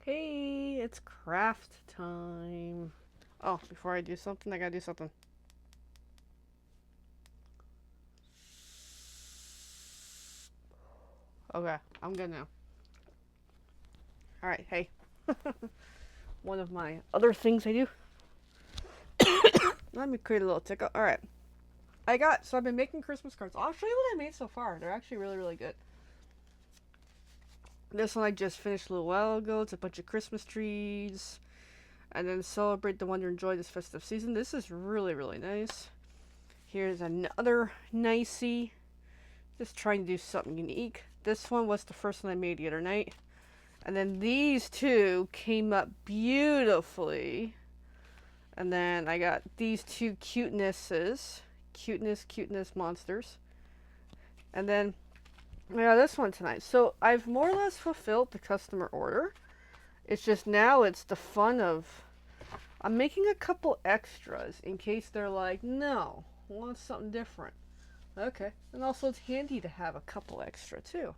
Hey, it's craft time. Oh, before I do something, I gotta do something. Okay, I'm good now. Alright, hey. One of my other things I do. Let me create a little tickle. Alright. So I've been making Christmas cards. I'll show you what I made so far. They're actually really, really good. This one I just finished a little while ago. It's a bunch of Christmas trees. And then celebrate the wonder and joy this festive season. This is really, really nice. Here's another nicey. Just trying to do something unique. This one was the first one I made the other night. And then these two came up beautifully. And then I got these two cutenesses. Cuteness monsters. And then I got this one tonight. So I've more or less fulfilled the customer order. It's just now it's the fun of I'm making a couple extras in case they're like, no, I want something different. Okay. And also it's handy to have a couple extra too,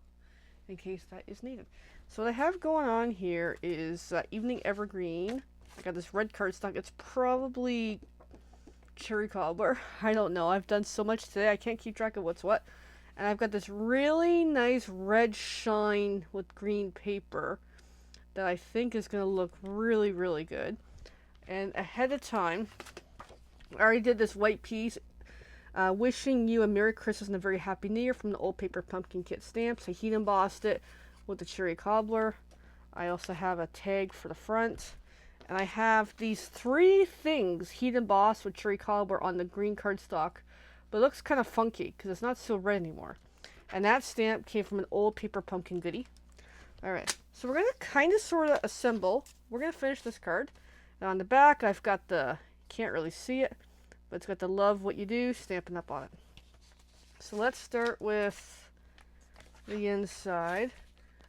in case that is needed. So what I have going on here is Evening Evergreen. I got this red cardstock. It's probably cherry cobbler. I don't know. I've done so much today. I can't keep track of what's what. And I've got this really nice red shine with green paper that I think is going to look really, really good. And ahead of time, I already did this white piece. Wishing you a Merry Christmas and a very Happy New Year from the Old Paper Pumpkin Kit stamps. I heat embossed it with the cherry cobbler. I also have a tag for the front. And I have these three things heat embossed with cherry cobbler on the green cardstock. But it looks kind of funky because it's not so red anymore. And that stamp came from an Old Paper Pumpkin goodie. Alright, so we're going to kind of sort of assemble. We're going to finish this card. And on the back, I've got the, can't really see it, but it's got the love what you do stamping up on it. So let's start with the inside.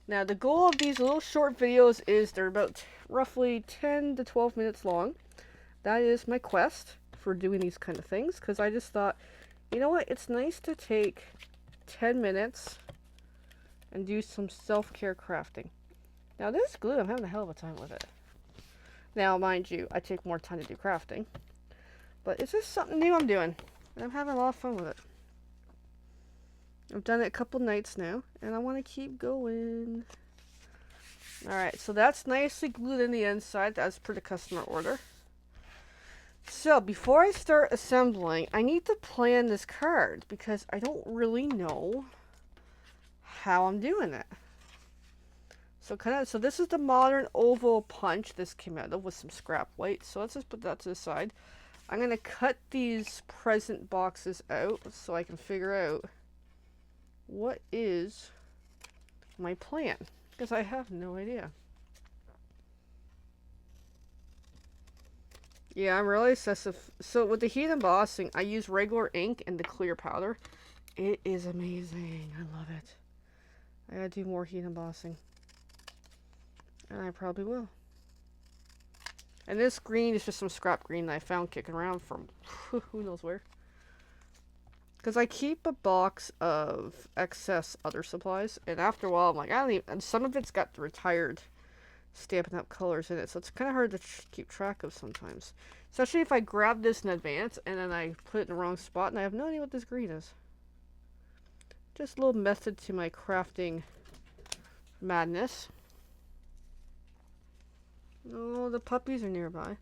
Now the goal of these little short videos is they're about roughly 10 to 12 minutes long. That is my quest for doing these kind of things because I just thought, you know what, it's nice to take 10 minutes and do some self-care crafting. Now this glue, I'm having a hell of a time with it. Now mind you, I take more time to do crafting. But it's just something new I'm doing. And I'm having a lot of fun with it. I've done it a couple nights now, and I want to keep going. Alright, so that's nicely glued in the inside. That's per the customer order. So, before I start assembling, I need to plan this card, because I don't really know how I'm doing it. So this is the modern oval punch this came out of with some scrap white. So let's just put that to the side. I'm going to cut these present boxes out so I can figure out what is my plan, because I have no idea. Yeah, I'm really obsessive. So with the heat embossing, I use regular ink and the clear powder. It is amazing. I love it. I gotta do more heat embossing. And I probably will. And this green is just some scrap green that I found kicking around from who knows where. Because I keep a box of excess other supplies, and after a while I'm like, I don't even, and some of it's got the retired Stampin' Up! Colors in it, so it's kind of hard to keep track of sometimes. Especially if I grab this in advance, and then I put it in the wrong spot, and I have no idea what this green is. Just a little method to my crafting madness. Oh, the puppies are nearby.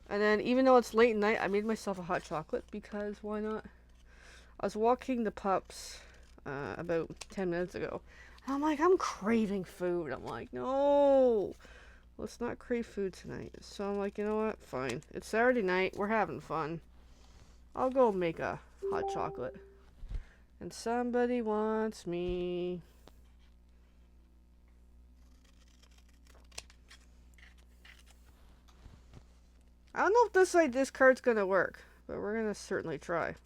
And then, even though it's late at night, I made myself a hot chocolate, because why not? I was walking the pups about 10 minutes ago. And I'm like, I'm craving food. I'm like, no, let's not crave food tonight. So I'm like, you know what? Fine. It's Saturday night. We're having fun. I'll go make a hot chocolate. And somebody wants me. I don't know if this card's gonna work, but we're gonna certainly try.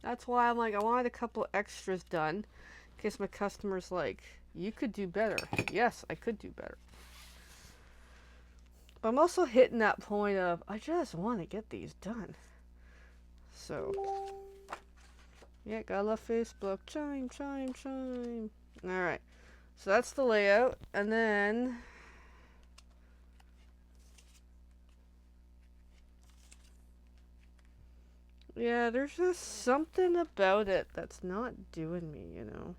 That's why I'm like, I wanted a couple extras done in case my customer's like, you could do better. Yes, I could do better. But I'm also hitting that point of, I just want to get these done. So, yeah, gotta love Facebook. Chime, chime, chime. Alright. So that's the layout. And then yeah, there's just something about it that's not doing me, you know.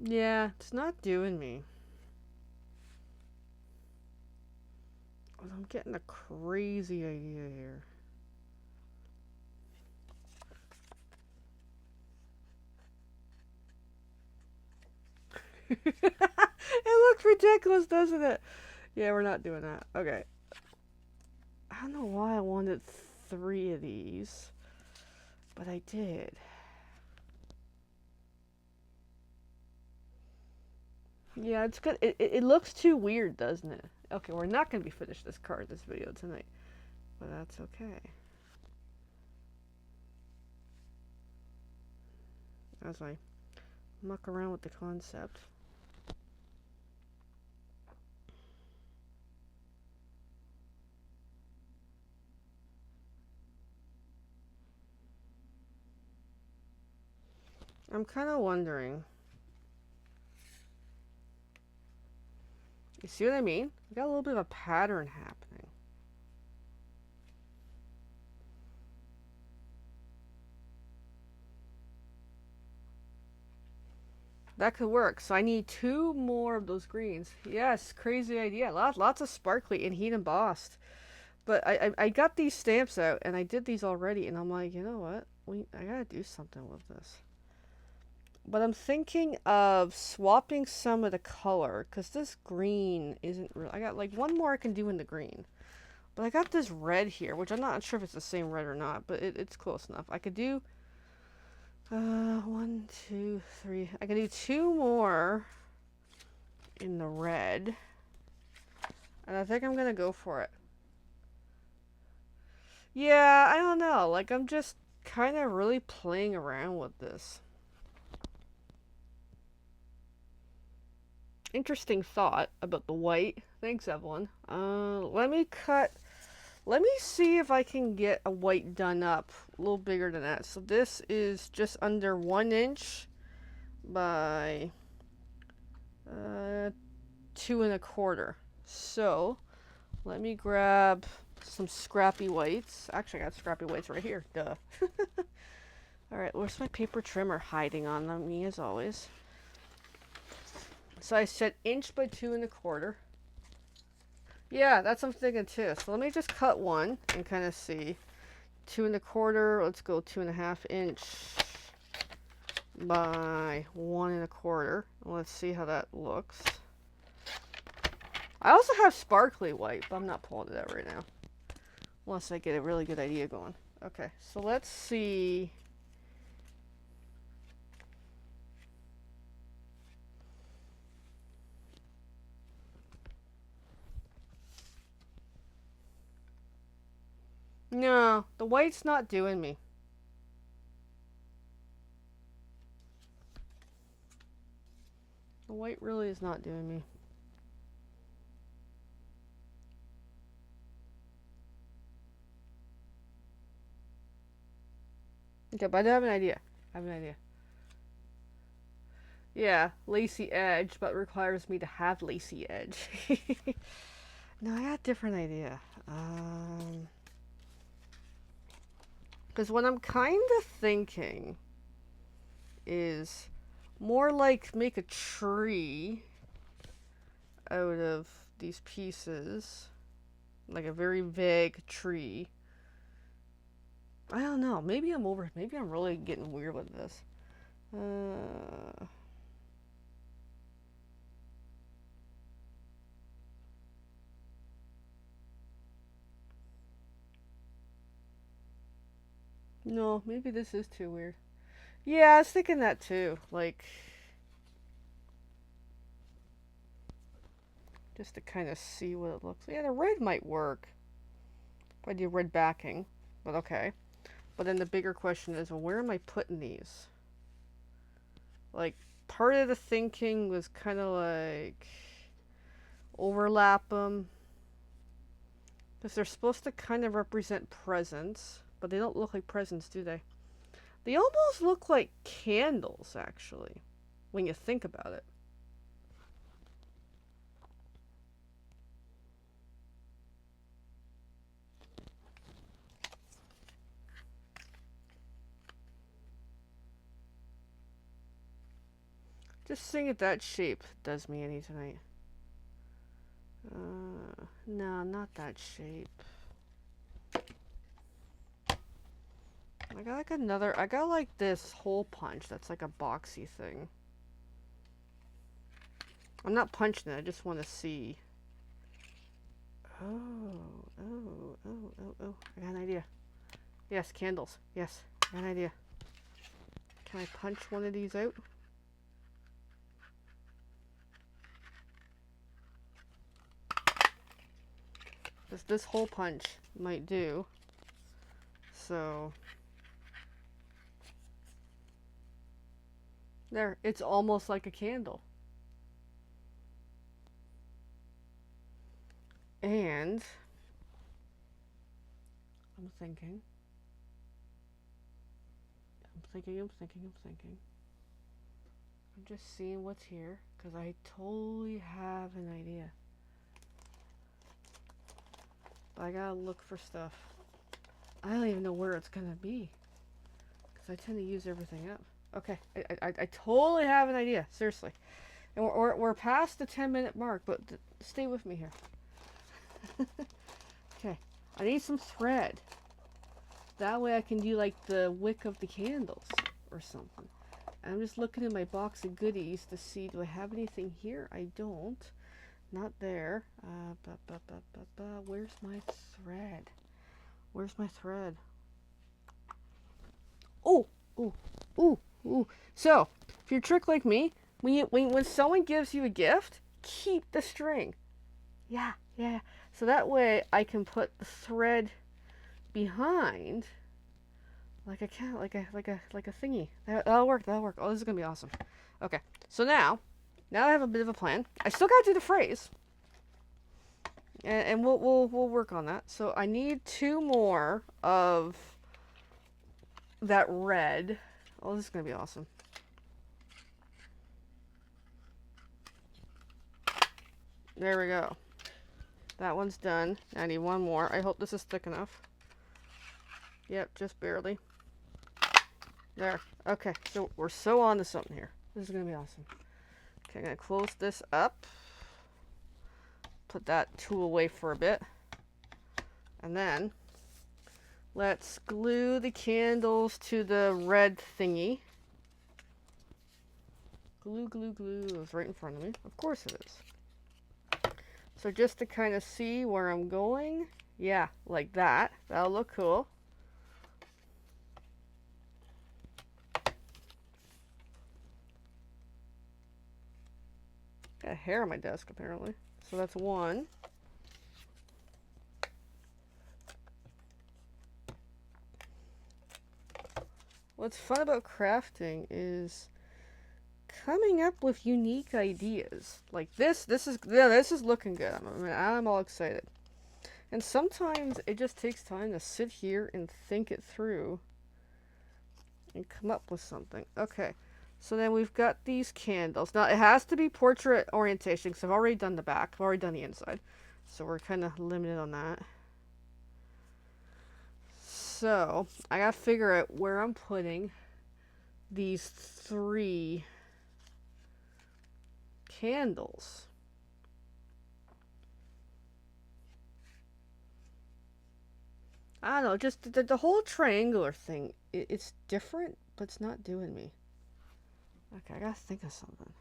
Yeah, it's not doing me. I'm getting a crazy idea here. It looks ridiculous, doesn't it? Yeah, we're not doing that. Okay. I don't know why I wanted 3 of these, but I did. Yeah, it's good. It looks too weird, doesn't it? Okay, we're not going to be finished this card, this video tonight, but that's okay. As I muck around with the concept. I'm kind of wondering. You see what I mean? We got a little bit of a pattern happening. That could work. So I need 2 more of those greens. Yes, crazy idea. Lots of sparkly and heat embossed. But I got these stamps out and I did these already, and I'm like, you know what? I gotta do something with this. But I'm thinking of swapping some of the color, because this green isn't real. I got like 1 more I can do in the green. But I got this red here, which I'm not sure if it's the same red or not, but it's close enough. I could do 1, 2, 3. I can do 2 more in the red. And I think I'm gonna go for it. Yeah, I don't know. Like, I'm just kind of really playing around with this. Interesting thought about the white. Thanks, Evelyn. Let me see if I can get a white done up a little bigger than that. So this is just under 1 inch by 2 1/4. So let me grab some scrappy whites. Actually, I got scrappy whites right here. Duh. All right, where's my paper trimmer hiding on me as always? So I said inch by 2 1/4. Yeah, that's what I'm thinking too. So let me just cut one and kind of see. 2 1/4. Let's go 2.5 inch by 1 1/4. Let's see how that looks. I also have sparkly white, but I'm not pulling it out right now. Unless I get a really good idea going. Okay, so let's see. No, the white's not doing me. The white really is not doing me. Okay, but I have an idea. Yeah, lacy edge, but requires me to have lacy edge. No, I got a different idea. Because what I'm kind of thinking is more like make a tree out of these pieces. Like a very vague tree. I don't know. Maybe I'm really getting weird with this. No, maybe this is too weird. Yeah, I was thinking that too. Like, just to kind of see what it looks like. Yeah, the red might work. If I do red backing, but okay. But then the bigger question is, well, where am I putting these? Like, part of the thinking was kind of like overlap them. Because they're supposed to kind of represent presents, but they don't look like presents, do they? They almost look like candles, actually, when you think about it. Just seeing if that shape does me any tonight. No, not that shape. I got like another, I got like this hole punch that's like a boxy thing. I'm not punching it, I just want to see. Oh, I got an idea. Yes, candles. Yes, I got an idea. Can I punch one of these out? This hole punch might do. So there, it's almost like a candle. And I'm thinking. I'm just seeing what's here because I totally have an idea. But I gotta look for stuff. I don't even know where it's gonna be because I tend to use everything up. Okay, I totally have an idea. Seriously, and we're past the 10-minute mark, but stay with me here. Okay, I need some thread. That way I can do like the wick of the candles or something. And I'm just looking in my box of goodies to see, do I have anything here? I don't. Not there. Where's my thread? Where's my thread? Oh, ooh. So, if you're a trick like me, when someone gives you a gift, keep the string. Yeah. So that way I can put the thread behind, like a thingy. That'll work. Oh, this is gonna be awesome. Okay, so now I have a bit of a plan. I still gotta do the phrase, and we'll work on that. So I need 2 more of that red. Oh, this is gonna be awesome. There we go. That one's done. I need 1 more. I hope this is thick enough. Yep, just barely. There. Okay, so we're so on to something here. This is going to be awesome. Okay, I'm going to close this up. Put that tool away for a bit. And then let's glue the candles to the red thingy. Glue. It's right in front of me. Of course it is. So just to kind of see where I'm going. Yeah, like that. That'll look cool. Got hair on my desk, apparently. So that's 1. What's fun about crafting is coming up with unique ideas. Like this is looking good. I'm all excited. And sometimes it just takes time to sit here and think it through and come up with something. Okay. So then we've got these candles. Now, it has to be portrait orientation because I've already done the back. I've already done the inside. So we're kind of limited on that. So, I got to figure out where I'm putting these 3 candles. I don't know, just the whole triangular thing. It's different, but it's not doing me. Okay, I gotta think of something.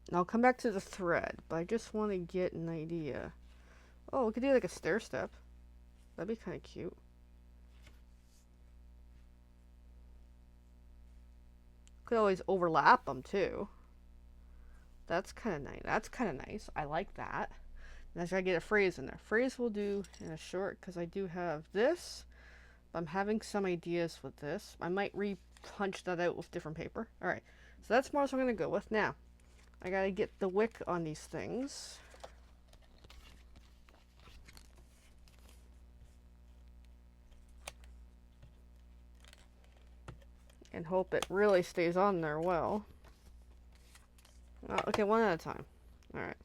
And I'll come back to the thread, but I just want to get an idea. Oh, we could do like a stair step. That'd be kind of cute. Could always overlap them too. That's kind of nice. I like that. And I gotta get a phrase in there. Phrase we'll do in a short because I do have this. I'm having some ideas with this. I might re-punch that out with different paper. Alright, so that's more what I'm going to go with. Now, I gotta get the wick on these things. And hope it really stays on there well. Okay, one at a time. Alright.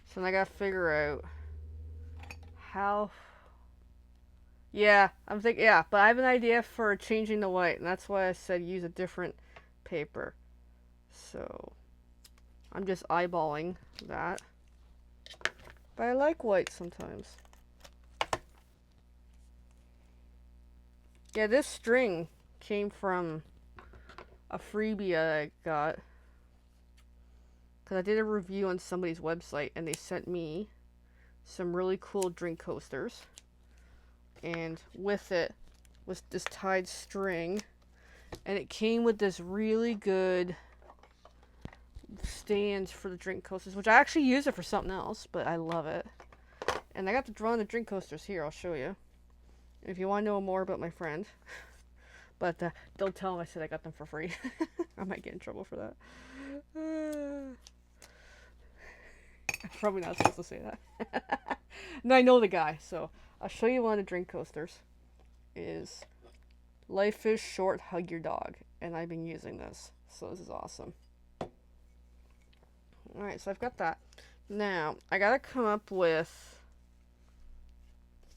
So then I gotta figure out how... Yeah, I'm thinking, yeah, but I have an idea for changing the white, and that's why I said use a different paper. So, I'm just eyeballing that. But I like white sometimes. Yeah, this string came from a freebie I got. Because I did a review on somebody's website, and they sent me some really cool drink coasters. And with it was this tied string. And it came with this really good stands for the drink coasters, which I actually use it for something else, but I love it. And I got to draw on the drink coasters here. I'll show you if you want to know more about my friend. But don't tell him I said I got them for free. I might get in trouble for that. I'm probably not supposed to say that. No, I know the guy, so I'll show you one of the drink coasters. Is Life is Short, Hug Your Dog. And I've been using this, so this is awesome. Alright, so I've got that. Now, I gotta come up with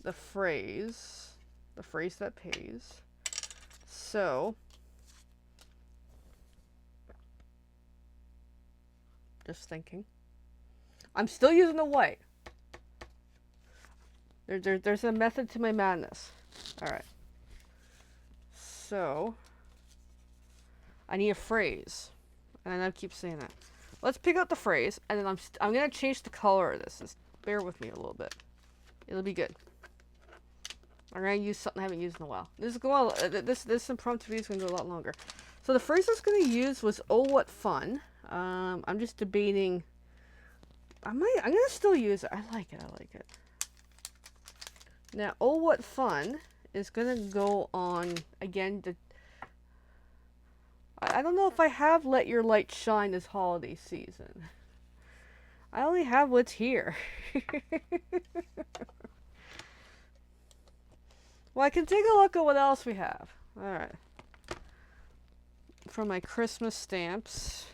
the phrase that pays. So, just thinking. I'm still using the white. There's a method to my madness. Alright. So, I need a phrase. And I keep saying that. Let's pick out the phrase, and then I'm going to change the color of this. Just bear with me a little bit. It'll be good. I'm going to use something I haven't used in a while. This impromptu video is going to go a lot longer. So the phrase I was going to use was, "Oh, what fun." I'm just debating. I'm going to still use it. I like it. Now, "Oh, what fun" is going to go on, again, I don't know if I have Let Your Light Shine this holiday season. I only have what's here. Well, I can take a look at what else we have. Alright. From my Christmas stamps.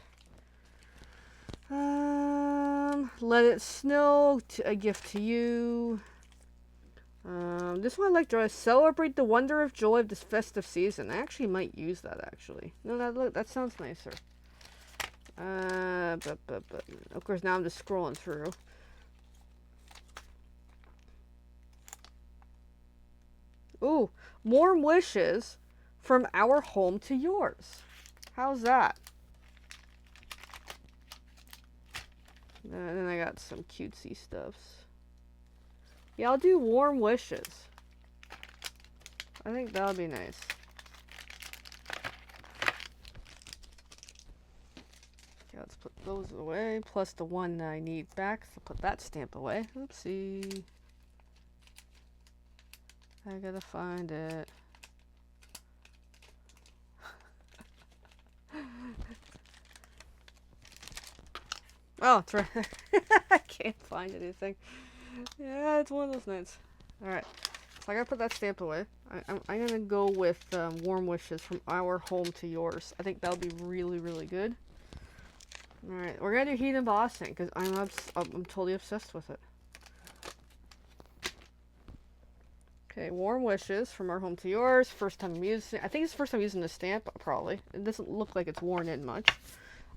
Let It Snow, A Gift to You. This one I like to celebrate the wonder of joy of this festive season. I actually might use that, actually. No, that sounds nicer. But of course, now I'm just scrolling through. Ooh, warm wishes from our home to yours. How's that? And then I got some cutesy stuffs. Yeah, I'll do warm wishes. I think that'll be nice. Okay, let's put those away. Plus the one that I need back. So put that stamp away. Oopsie. I gotta find it. Oh, it's right there. I can't find anything. Yeah, it's one of those nights. Alright, so I gotta put that stamp away. I'm gonna go with Warm Wishes from Our Home to Yours. I think that'll be really, really good. Alright, we're gonna do heat embossing because I'm totally obsessed with it. Okay, Warm Wishes from Our Home to Yours. First time I'm using. I think it's the first time I'm using the stamp, probably. It doesn't look like it's worn in much.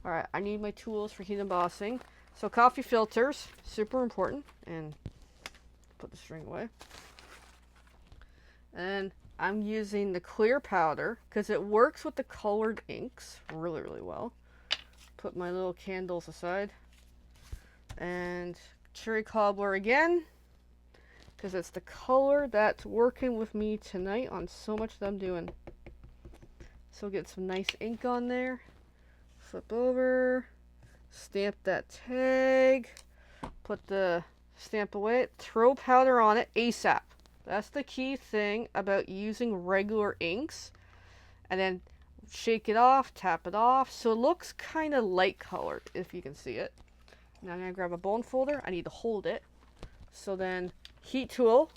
Alright, I need my tools for heat embossing. So coffee filters, super important. And put the string away. And I'm using the clear powder because it works with the colored inks really, really well. Put my little candles aside. And cherry cobbler again, because it's the color that's working with me tonight on so much that I'm doing. So get some nice ink on there. Flip over, stamp that tag, put the stamp away, throw powder on it ASAP. That's the key thing about using regular inks. And then shake it off, tap it off. So it looks kind of light colored, if you can see it. Now I'm going to grab a bone folder. I need to hold it. So then, heat tool.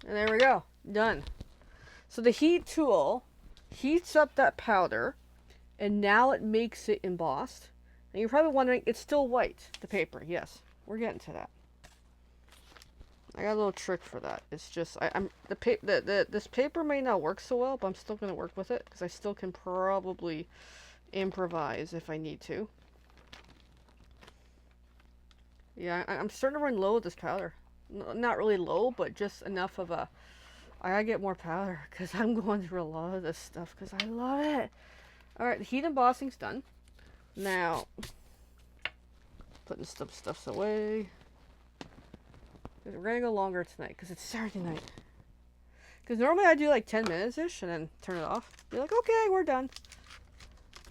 And there we go. Done. So the heat tool heats up that powder, and now it makes it embossed. And you're probably wondering, it's still white, the paper. Yes, we're getting to that. I got a little trick for that. It's just this paper may not work so well, but I'm still gonna work with it because I still can probably improvise if I need to. Yeah, I'm starting to run low with this powder. Not really low, but just enough of a. I gotta get more powder because I'm going through a lot of this stuff because I love it. All right, the heat embossing's done. Now, putting stuffs away. We're gonna go longer tonight because it's Saturday night. Because normally I do like 10 minutes ish and then turn it off. Be like, okay, we're done.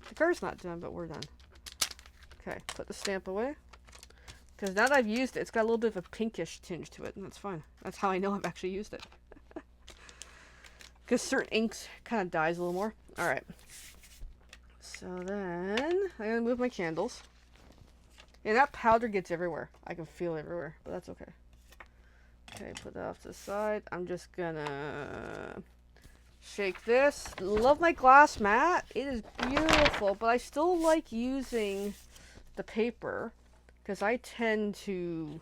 The car's not done, but we're done. Okay, put the stamp away. Because now that I've used it, it's got a little bit of a pinkish tinge to it, and that's fine. That's how I know I've actually used it. Because certain inks kind of dies a little more. Alright. So then, I'm going to move my candles. And that powder gets everywhere. I can feel it everywhere, but that's okay. Okay, put that off to the side. I'm just gonna shake this. Love my glass mat. It is beautiful, but I still like using the paper because I tend to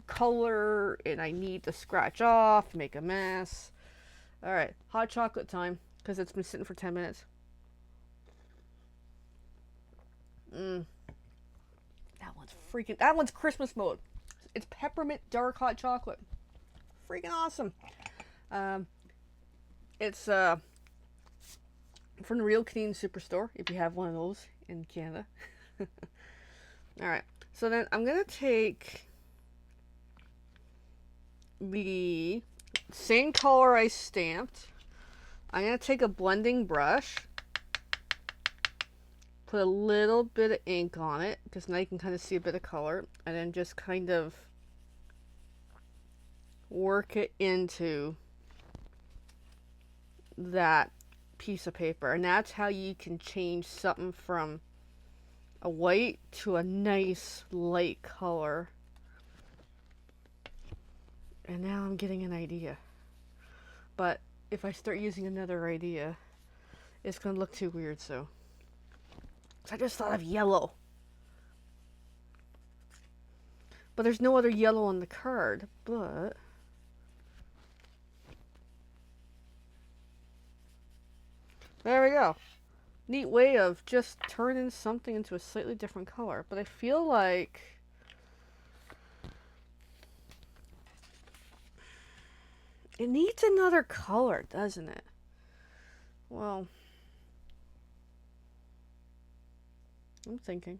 color and I need to scratch off, make a mess. All right, hot chocolate time because it's been sitting for 10 minutes. That one's Christmas mode. It's peppermint dark hot chocolate. Freaking awesome. It's from the Real Canadian Superstore, if you have one of those in Canada. Alright, so then I'm going to take the same color I stamped. I'm going to take a blending brush, put a little bit of ink on it, because now you can kind of see a bit of color, and then just kind of work it into that piece of paper. And that's how you can change something from a white to a nice light color. And now I'm getting an idea. But if I start using another idea, it's going to look too weird, so I just thought of yellow. But there's no other yellow on the card, but there we go. Neat way of just turning something into a slightly different color. But I feel like it needs another color, doesn't it? Well, I'm thinking.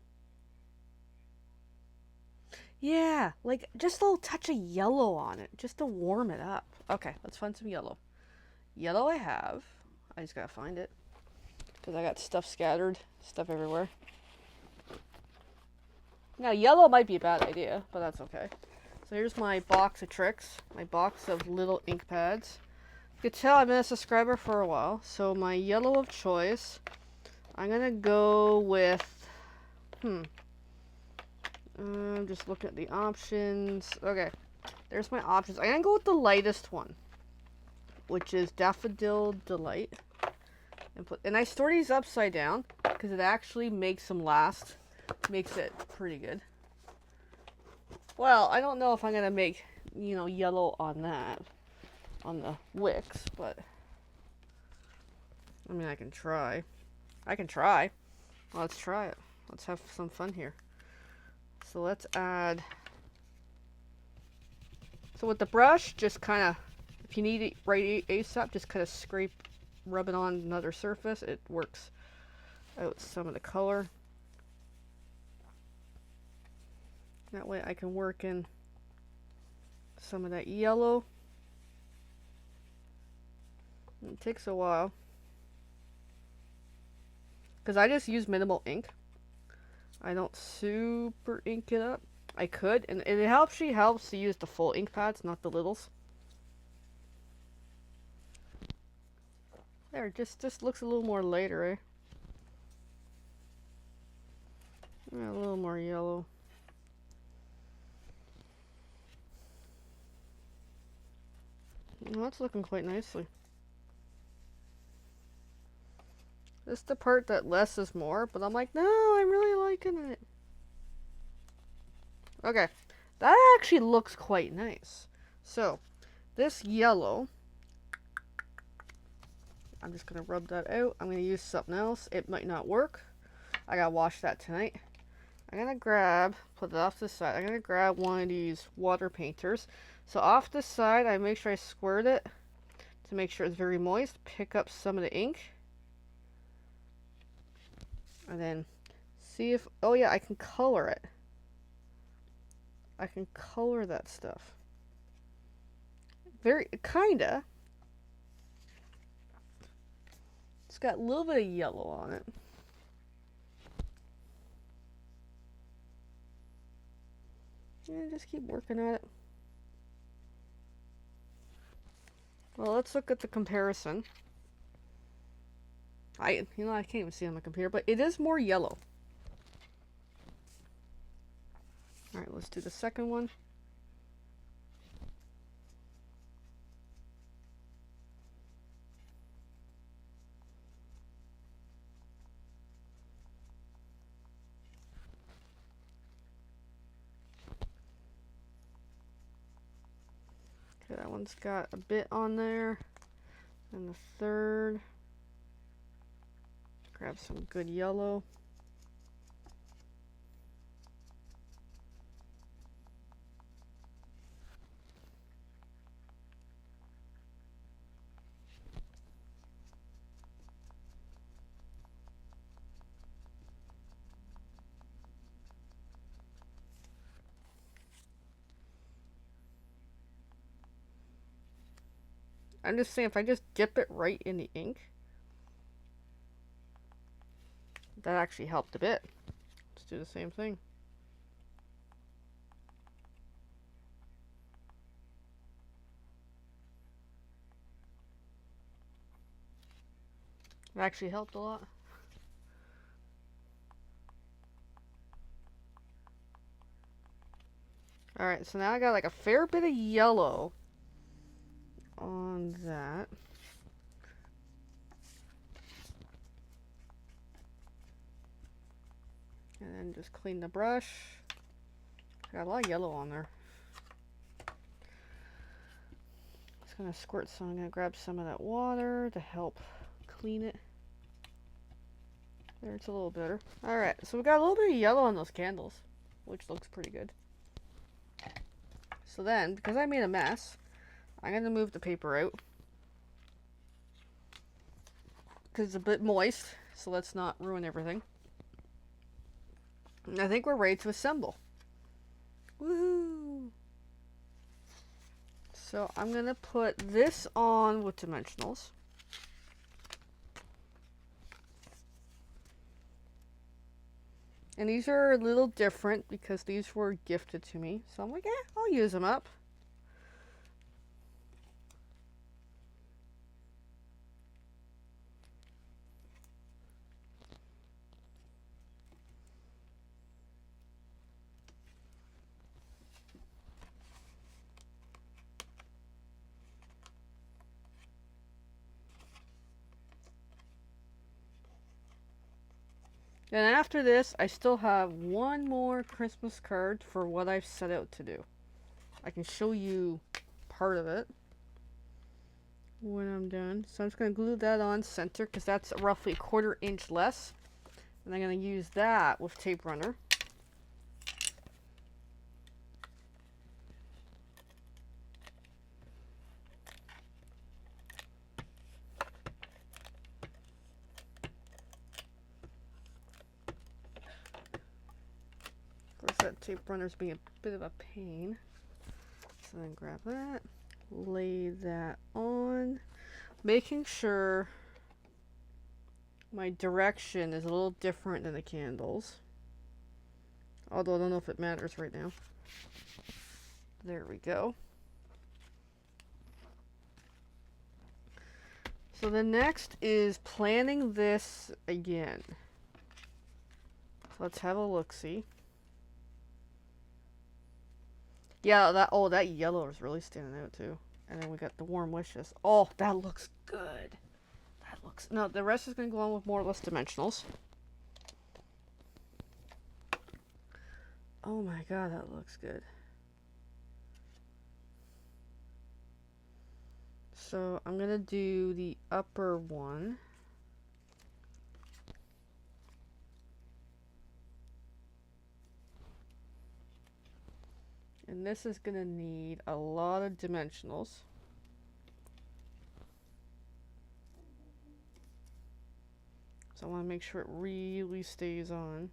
Yeah, like just a little touch of yellow on it, just to warm it up. Okay, let's find some yellow. Yellow I have. I just gotta find it. Because I got stuff scattered, stuff everywhere. Now, yellow might be a bad idea, but that's okay. So here's my box of tricks, my box of little ink pads. You can tell I've been a subscriber for a while, so my yellow of choice, I'm gonna go with, I'm just looking at the options. Okay, there's my options. I'm gonna go with the lightest one, which is Daffodil Delight. And I store these upside down because it actually makes them last. Makes it pretty good. Well, I don't know if I'm going to make, yellow on that. On the wicks, but I mean, I can try. Well, let's try it. Let's have some fun here. So let's add. So with the brush, just kind of, if you need it right ASAP, just kind of rub it on another surface. It works out some of the color. That way I can work in some of that yellow. It takes a while. Because I just use minimal ink. I don't super ink it up. I could, and it actually helps to use the full ink pads, not the littles. There, just looks a little more lighter, eh? Yeah, a little more yellow. Well, that's looking quite nicely. This is the part that less is more, but I'm like, no, I'm really liking it. Okay, that actually looks quite nice. So, this yellow, I'm just going to rub that out. I'm going to use something else. It might not work. I got to wash that tonight. I'm going to grab, put it off to the side. I'm going to grab one of these water painters. So off the side, I make sure I squirt it to make sure it's very moist. Pick up some of the ink. And then see if, oh yeah, I can color it. I can color that stuff. Very, kinda. It's got a little bit of yellow on it. Yeah, just keep working at it. Well, let's look at the comparison. I can't even see on my computer, but it is more yellow. Alright, let's do the second one. Okay, that one's got a bit on there. And the third. Grab some good yellow. I'm just saying, if I just dip it right in the ink, that actually helped a bit. Let's do the same thing. It actually helped a lot. Alright, so now I got like a fair bit of yellow on that. And then just clean the brush. Got a lot of yellow on there. Just gonna squirt some. I'm gonna grab some of that water to help clean it. There, it's a little better. Alright, so we got a little bit of yellow on those candles, which looks pretty good. So then, because I made a mess, I'm gonna move the paper out. Because it's a bit moist, so let's not ruin everything. And I think we're ready to assemble. Woohoo! So I'm gonna put this on with dimensionals. And these are a little different because these were gifted to me. So I'm like, I'll use them up. And after this, I still have one more Christmas card for what I've set out to do. I can show you part of it when I'm done. So I'm just going to glue that on center because that's roughly a 1/4 inch less. And I'm going to use that with tape runner. Of course, that tape runner's being a bit of a pain. So then grab that, lay that on. making sure my direction is a little different than the candles. Although I don't know if it matters right now. There we go. So the next is planning this again. So let's have a look-see. Yeah, that yellow is really standing out too. And then we got the warm wishes. Oh, that looks good. No, the rest is going to go on with more or less dimensionals. Oh my god, that looks good. So I'm going to do the upper one. And this is going to need a lot of dimensionals. So I want to make sure it really stays on.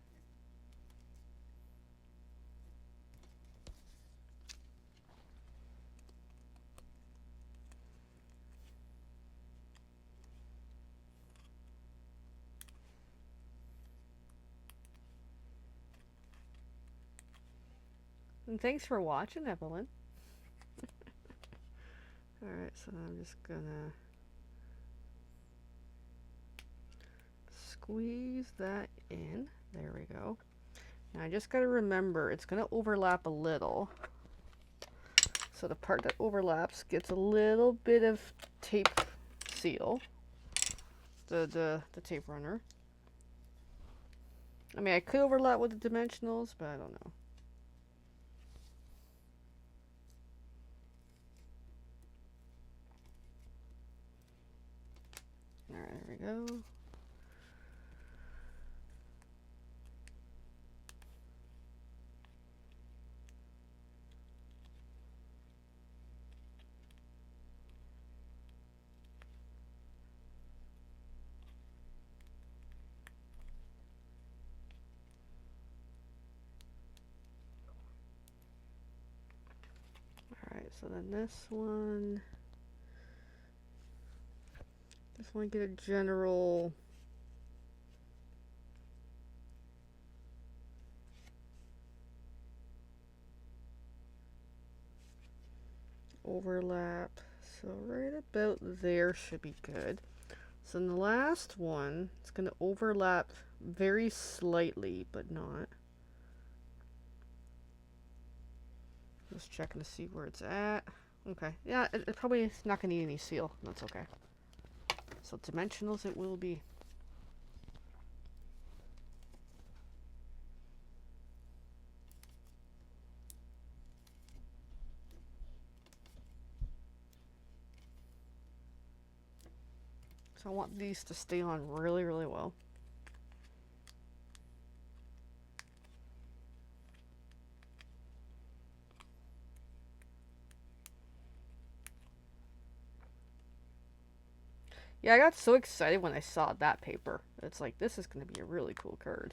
And thanks for watching, Evelyn. Alright, so I'm just gonna squeeze that in. There we go. Now I just gotta remember, it's gonna overlap a little. So the part that overlaps gets a little bit of tape seal. The tape runner. I mean, I could overlap with the dimensionals, but I don't know. Alright, there we go. Alright, so then this one. Just want to get a general overlap. So right about there should be good. So in the last one, it's going to overlap very slightly, but not. Just checking to see where it's at. Okay, yeah, it probably is not going to need any seal. That's okay. So dimensionals it will be. So I want these to stay on really, really well. Yeah, I got so excited when I saw that paper. It's like, this is going to be a really cool card.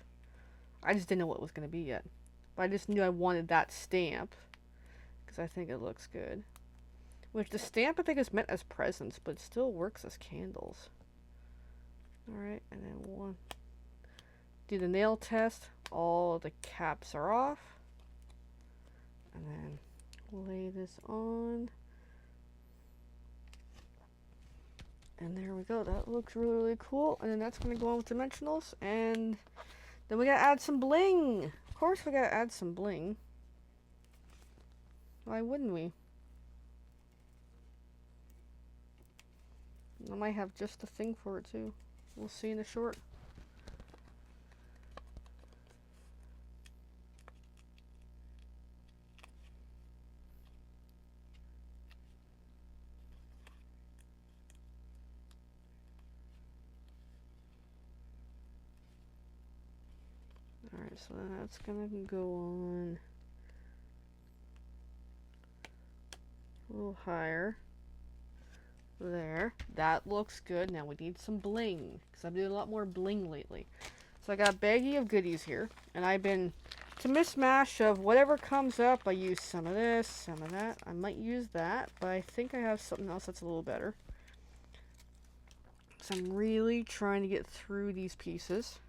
I just didn't know what it was going to be yet. But I just knew I wanted that stamp. Because I think it looks good. Which the stamp I think is meant as presents, but it still works as candles. Alright, and then one. Do the nail test. All the caps are off. And then lay this on. And there we go. That looks really, really cool. And then that's going to go on with dimensionals. And then we got to add some bling. Of course we got to add some bling. Why wouldn't we? I might have just a thing for it too. We'll see in the short. Alright, so then that's gonna go on a little higher. There. That looks good. Now we need some bling, because I've been doing a lot more bling lately. So I got a baggie of goodies here, and I've been to mismatch of whatever comes up. I use some of this, some of that. I might use that, but I think I have something else that's a little better. because I'm really trying to get through these pieces,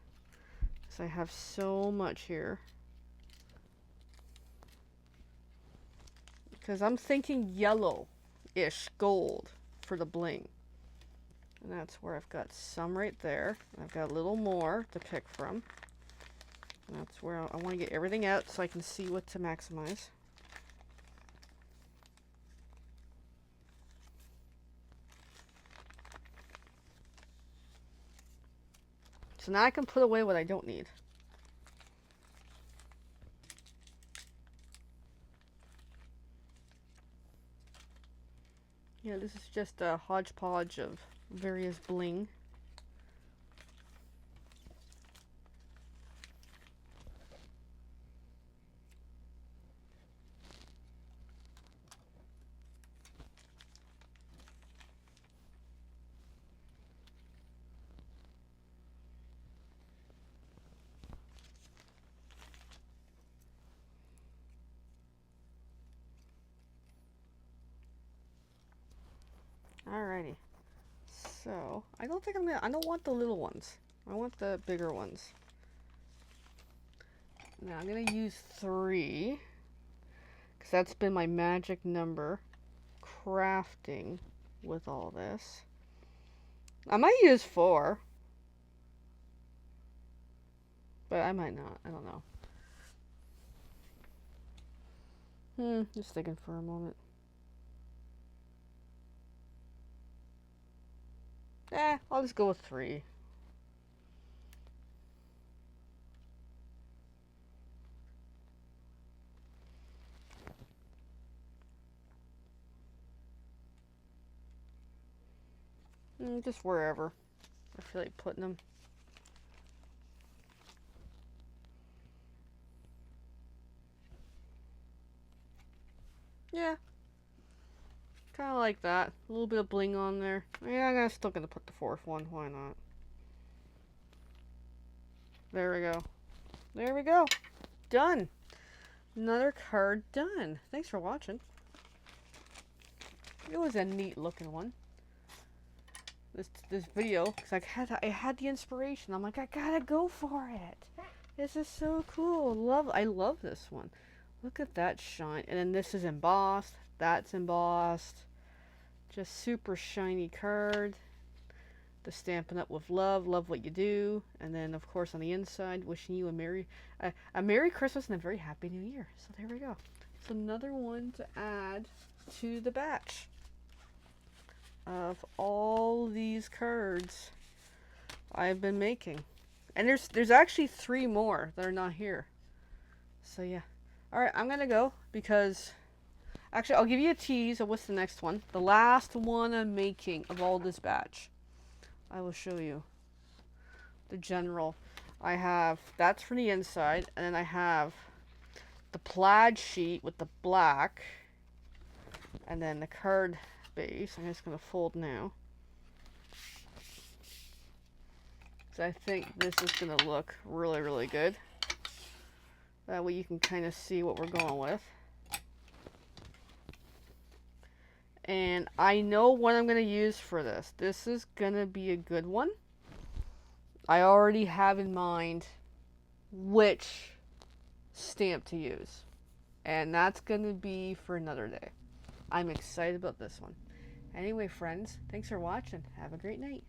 because I have so much here. Because I'm thinking yellow-ish gold for the bling. And that's where I've got some right there. I've got a little more to pick from. And that's where I want to get everything out so I can see what to maximize. So now I can put away what I don't need. Yeah, this is just a hodgepodge of various bling. Alrighty. So, I don't want the little ones. I want the bigger ones. Now, I'm gonna use 3. Because that's been my magic number. Crafting with all this. I might use 4. But I might not. I don't know. Just thinking for a moment. I'll just go with 3. Just wherever I feel like putting them. Yeah. Kind of like that. A little bit of bling on there. Yeah, I'm still going to put the 4th one. Why not? There we go. There we go. Done. Another card done. Thanks for watching. It was a neat looking one. This video, because I had the inspiration. I'm like, I gotta go for it. This is so cool. I love this one. Look at that shine. And then this is embossed. That's embossed. Just super shiny card. The Stampin' Up with love. Love what you do. And then, of course, on the inside, wishing you a Merry Christmas and a very Happy New Year. So there we go. It's another one to add to the batch of all these cards I've been making. And there's actually 3 more that are not here. So yeah. Alright, I'm gonna go because actually I'll give you a tease of what's the next one. The last one I'm making of all this batch. I will show you the general. I have that's for the inside, and then I have the plaid sheet with the black, and then the card base. I'm just going to fold now. So I think this is going to look really, really good. That way you can kind of see what we're going with. And I know what I'm going to use for this. This is going to be a good one. I already have in mind which stamp to use. And that's going to be for another day. I'm excited about this one. Anyway, friends, thanks for watching. Have a great night.